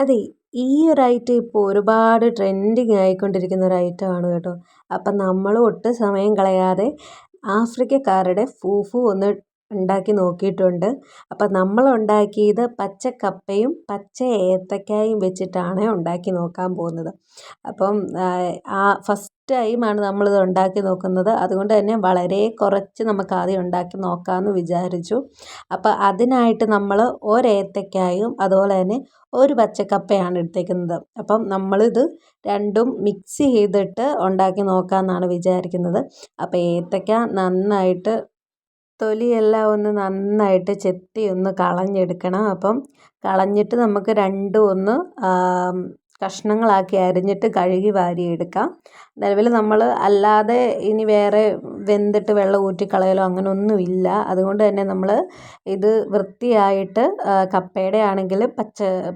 അതെ. ഈ ഒരു ഐറ്റം ഇപ്പോൾ ഒരുപാട് ട്രെൻഡിങ് ആയിക്കൊണ്ടിരിക്കുന്ന ഒരു ഐറ്റമാണ് കേട്ടോ. അപ്പം നമ്മളും ഒട്ടും സമയം കളയാതെ ആഫ്രിക്കക്കാരുടെ ഫൂഫു ഒന്ന് ഉണ്ടാക്കി നോക്കിയിട്ടുണ്ട്. അപ്പം നമ്മൾ ഉണ്ടാക്കിയത് പച്ച കപ്പയും പച്ച ഏത്തക്കായും വെച്ചിട്ടാണ് ഉണ്ടാക്കി നോക്കാൻ പോകുന്നത്. അപ്പം ഫസ്റ്റ് ടൈമാണ് നമ്മളിത് ഉണ്ടാക്കി നോക്കുന്നത്. അതുകൊണ്ട് തന്നെ വളരെ കുറച്ച് നമുക്ക് ആദ്യം ഉണ്ടാക്കി നോക്കാമെന്ന് വിചാരിച്ചു. അപ്പം അതിനായിട്ട് നമ്മൾ ഒരേത്തക്കായും അതുപോലെ തന്നെ ഒരു പച്ചക്കപ്പയാണ് എടുത്തേക്കുന്നത്. അപ്പം നമ്മളിത് രണ്ടും മിക്സ് ചെയ്തിട്ട് ഉണ്ടാക്കി നോക്കാമെന്നാണ് വിചാരിക്കുന്നത്. അപ്പോൾ ഏത്തക്ക നന്നായിട്ട് തൊലിയെല്ലാം ഒന്ന് നന്നായിട്ട് ചെത്തി ഒന്ന് കളഞ്ഞെടുക്കണം. അപ്പം കളഞ്ഞിട്ട് നമുക്ക് രണ്ടും ഒന്ന് കഷ്ണങ്ങളാക്കി അരിഞ്ഞിട്ട് കഴുകി വാരിയെടുക്കാം. നിലവിൽ നമ്മൾ അല്ലാതെ ഇനി വേറെ വെന്തിട്ട് വെള്ളം ഊറ്റിക്കളയലോ അങ്ങനെയൊന്നുമില്ല. അതുകൊണ്ട് തന്നെ നമ്മൾ ഇത് വൃത്തിയായിട്ട് കപ്പയുടെ ആണെങ്കിലും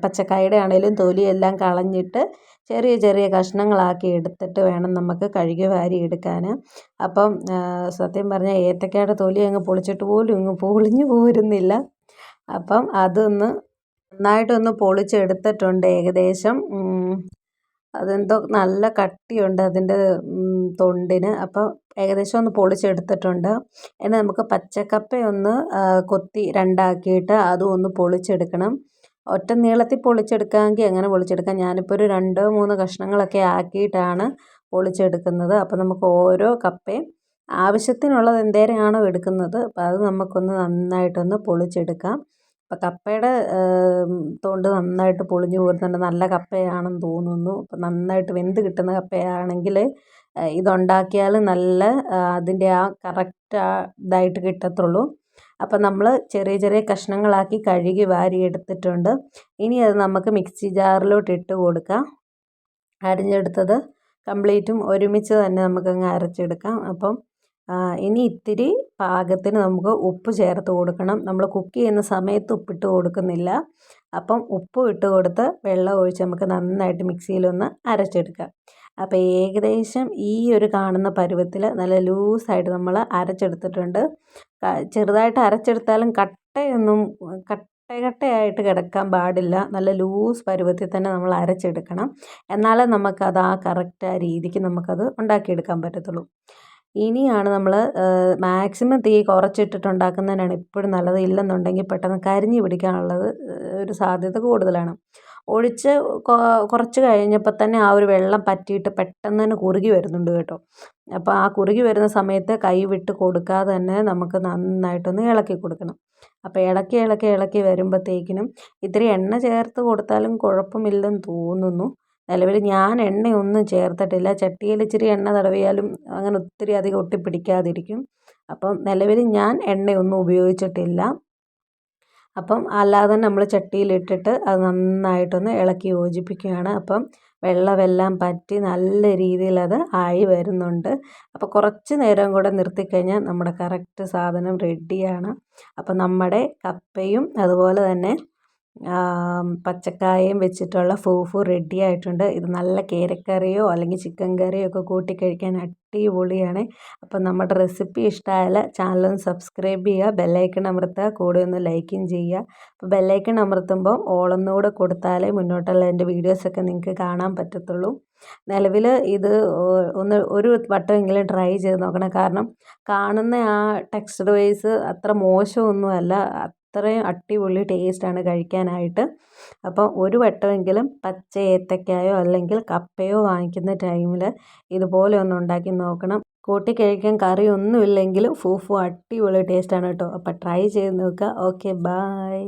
പച്ചക്കായയുടെ ആണെങ്കിലും തൊലിയെല്ലാം കളഞ്ഞിട്ട് ചെറിയ ചെറിയ കഷ്ണങ്ങളാക്കി എടുത്തിട്ട് വേണം നമുക്ക് കഴുകി വാരി എടുക്കാൻ. അപ്പം സത്യം പറഞ്ഞാൽ ഏത്തക്കയുടെ തൊലി അങ്ങ് പൊളിച്ചിട്ട് പോലും അങ്ങ് പൊളിഞ്ഞു പോരുന്നില്ല. അപ്പം അതൊന്ന് നന്നായിട്ടൊന്ന് പൊളിച്ചെടുത്തിട്ടുണ്ട് ഏകദേശം. അതെന്തോ നല്ല കട്ടിയുണ്ട് അതിൻ്റെ തൊണ്ടിന്. അപ്പോൾ ഏകദേശം ഒന്ന് പൊളിച്ചെടുത്തിട്ടുണ്ട്. ഇനി നമുക്ക് പച്ചക്കപ്പയൊന്ന് കൊത്തി രണ്ടാക്കിയിട്ട് അതും ഒന്ന് പൊളിച്ചെടുക്കണം. ഒറ്റ നീളത്തിൽ പൊളിച്ചെടുക്കാമെങ്കിൽ അങ്ങനെ പൊളിച്ചെടുക്കാം. ഞാനിപ്പോൾ ഒരു 2-3 കഷ്ണങ്ങളൊക്കെ ആക്കിയിട്ടാണ് പൊളിച്ചെടുക്കുന്നത്. അപ്പോൾ നമുക്ക് ഓരോ കപ്പയും ആവശ്യത്തിനുള്ളത് എന്തേരമാണോ എടുക്കുന്നത് അപ്പോൾ അത് നമുക്കൊന്ന് നന്നായിട്ടൊന്ന് പൊളിച്ചെടുക്കാം. അപ്പോൾ കപ്പയുടെ തൊണ്ട് നന്നായിട്ട് പൊളിഞ്ഞു പോരുന്നുണ്ട്. നല്ല കപ്പയാണെന്ന് തോന്നുന്നു. അപ്പോൾ നന്നായിട്ട് വെന്ത് കിട്ടുന്ന കപ്പയാണെങ്കിൽ ഇതുണ്ടാക്കിയാൽ നല്ല അതിൻ്റെ ആ കറക്റ്റ് ഇതായിട്ട് കിട്ടത്തുള്ളൂ. അപ്പം നമ്മൾ ചെറിയ ചെറിയ കഷ്ണങ്ങളാക്കി കഴുകി വാരി എടുത്തിട്ടുണ്ട്. ഇനി അത് നമുക്ക് മിക്സി ജാറിലോട്ട് ഇട്ട് കൊടുക്കാം. അരിഞ്ഞെടുത്തത് കംപ്ലീറ്റും ഒരുമിച്ച് തന്നെ നമുക്കങ്ങ് അരച്ചെടുക്കാം. അപ്പം ഇനി ഇത്തിരി പാകത്തിന് നമുക്ക് ഉപ്പ് ചേർത്ത് കൊടുക്കണം. നമ്മൾ കുക്ക് ചെയ്യുന്ന സമയത്ത് ഉപ്പിട്ട് കൊടുക്കുന്നില്ല. അപ്പം ഉപ്പ് ഇട്ട് കൊടുത്ത് വെള്ളം ഒഴിച്ച് നമുക്ക് നന്നായിട്ട് മിക്സിയിലൊന്ന് അരച്ചെടുക്കാം. അപ്പോൾ ഏകദേശം ഈ ഒരു കാണുന്ന പരുവത്തിൽ നല്ല ലൂസായിട്ട് നമ്മൾ അരച്ചെടുത്തിട്ടുണ്ട്. ചെറുതായിട്ട് അരച്ചെടുത്താലും കട്ടയായിട്ട് കിടക്കാൻ പാടില്ല. നല്ല ലൂസ് പരുവത്തിൽ തന്നെ നമ്മൾ അരച്ചെടുക്കണം. എന്നാലേ നമുക്കത് ആ കറക്റ്റ് ആ രീതിക്ക് നമുക്കത് ഉണ്ടാക്കിയെടുക്കാൻ പറ്റത്തുള്ളൂ. ഇനിയാണ് നമ്മൾ മാക്സിമം തീ കുറച്ചിട്ടിട്ട് ഉണ്ടാക്കുന്നതിനാണ് എപ്പോഴും നല്ലത്. ഇല്ലെന്നുണ്ടെങ്കിൽ പെട്ടെന്ന് കരിഞ്ഞ് പിടിക്കാനുള്ളത് ഒരു സാധ്യത കൂടുതലാണ്. ഒഴിച്ച് കുറച്ച് കഴിഞ്ഞപ്പോൾ തന്നെ ആ ഒരു വെള്ളം പറ്റിയിട്ട് പെട്ടെന്ന് തന്നെ കുറുകി വരുന്നുണ്ട് കേട്ടോ. അപ്പോൾ ആ കുറുകി വരുന്ന സമയത്ത് കൈ വിട്ട് കൊടുക്കാതെ തന്നെ നമുക്ക് നന്നായിട്ടൊന്ന് ഇളക്കി കൊടുക്കണം. അപ്പോൾ ഇളക്കി വരുമ്പോഴത്തേക്കിനും ഇത്തിരി എണ്ണ ചേർത്ത് കൊടുത്താലും കുഴപ്പമില്ലെന്ന് തോന്നുന്നു. നിലവിൽ ഞാൻ എണ്ണയൊന്നും ചേർത്തിട്ടില്ല. ചട്ടിയിൽ ഇച്ചിരി എണ്ണ തടവിയാലും അങ്ങനെ ഒത്തിരി അധികം ഒട്ടിപ്പിടിക്കാതിരിക്കും. അപ്പം നിലവിൽ ഞാൻ എണ്ണയൊന്നും ഉപയോഗിച്ചിട്ടില്ല. അപ്പം അല്ലാതെ തന്നെ നമ്മൾ ചട്ടിയിലിട്ടിട്ട് അത് നന്നായിട്ടൊന്ന് ഇളക്കി യോജിപ്പിക്കുകയാണ്. അപ്പം വെള്ളമെല്ലാം പറ്റി നല്ല രീതിയിൽ അത് ആയി വരുന്നുണ്ട്. അപ്പോൾ കുറച്ച് നേരം കൂടെ നിർത്തിക്കഴിഞ്ഞാൽ നമ്മുടെ കറക്റ്റ് സാധനം റെഡിയാണ്. അപ്പം നമ്മുടെ കപ്പയും അതുപോലെ തന്നെ പച്ചക്കായയും വെച്ചിട്ടുള്ള ഫൂഫു റെഡി ആയിട്ടുണ്ട്. ഇത് നല്ല കേരക്കറിയോ അല്ലെങ്കിൽ ചിക്കൻ കറിയോ ഒക്കെ കൂട്ടി കഴിക്കാൻ അടിപൊളിയാണ്. അപ്പം നമ്മുടെ റെസിപ്പി ഇഷ്ടമായാൽ ചാനലൊന്ന് സബ്സ്ക്രൈബ് ചെയ്യുക, ബെല്ലൈക്കൺ അമർത്തുക, കൂടെ ഒന്ന് ലൈക്കും ചെയ്യുക. അപ്പോൾ ബെല്ലൈക്കൺ അമർത്തുമ്പോൾ ഓളൊന്നുകൂടെ കൊടുത്താലേ മുന്നോട്ടുള്ള എൻ്റെ വീഡിയോസൊക്കെ നിങ്ങൾക്ക് കാണാൻ പറ്റത്തുള്ളൂ. നിലവിൽ ഇത് ഒരു വട്ടമെങ്കിലും ട്രൈ ചെയ്ത് നോക്കണം. കാരണം കാണുന്ന ആ ടെക്സ്ചർ വൈസ് അത്ര മോശമൊന്നുമല്ല, അത്രയും അടിപൊളി ടേസ്റ്റാണ് കഴിക്കാനായിട്ട്. അപ്പോൾ ഒരു വട്ടമെങ്കിലും പച്ച ഏത്തക്കായോ അല്ലെങ്കിൽ കപ്പയോ വാങ്ങിക്കുന്ന ടൈമിൽ ഇതുപോലെ ഒന്ന് ഉണ്ടാക്കി നോക്കണം. കൂട്ടി കഴിക്കാൻ കറിയൊന്നും ഇല്ലെങ്കിലും ഫൂഫു അടിപൊളി ടേസ്റ്റാണ് കേട്ടോ. അപ്പോൾ ട്രൈ ചെയ്ത് നോക്കുക. Okay, by.